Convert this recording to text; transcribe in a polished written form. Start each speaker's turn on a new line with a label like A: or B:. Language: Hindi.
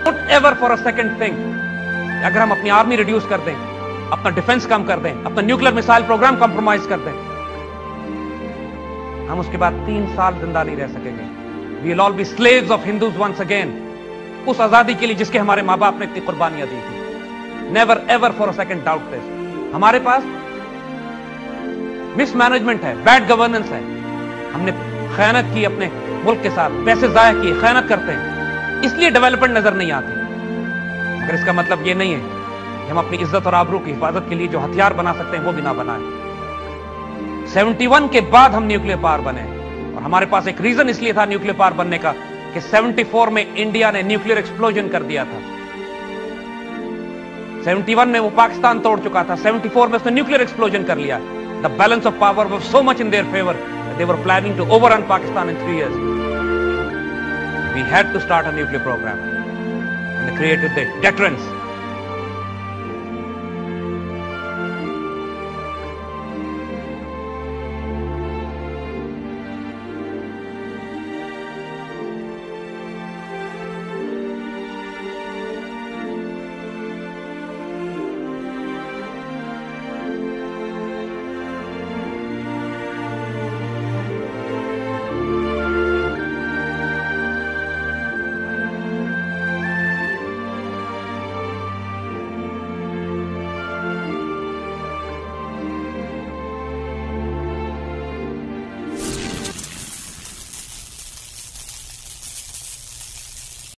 A: Don't ever for a second think अगर हम अपनी आर्मी रिड्यूस कर दें, अपना डिफेंस कम कर दें, अपना न्यूक्लियर मिसाइल प्रोग्राम कॉम्प्रोमाइज कर दें, हम उसके बाद 3 साल जिंदा नहीं रह सकेंगे. We will all be slaves of Hindus once again. उस आजादी के लिए जिसके हमारे माँ बाप ने इतनी कुर्बानियां दी थी. Never ever for a second doubt this. हमारे पास मिसमैनेजमेंट है, बैड गवर्नेंस है, हमने खयानत की अपने मुल्क के साथ, पैसे जाया किए, खयानत करते हैं, इसलिए डेवलपमेंट नजर नहीं आती. मगर इसका मतलब यह नहीं है कि हम अपनी इज्जत और आबरू की हिफाजत के लिए जो हथियार बना सकते हैं वो भी ना बनाएं. 71 के बाद हम न्यूक्लियर पावर बने और हमारे पास एक रीजन इसलिए था न्यूक्लियर पावर बनने का कि 74 में इंडिया ने न्यूक्लियर एक्सप्लोजन कर दिया था. 71 में वो पाकिस्तान तोड़ चुका था, 74 में उसने न्यूक्लियर एक्सप्लोजन कर लिया. The balance of power was so much in their favour that they were planning to overrun Pakistan in 3 years. We had to start a nuclear program and they created the deterrence.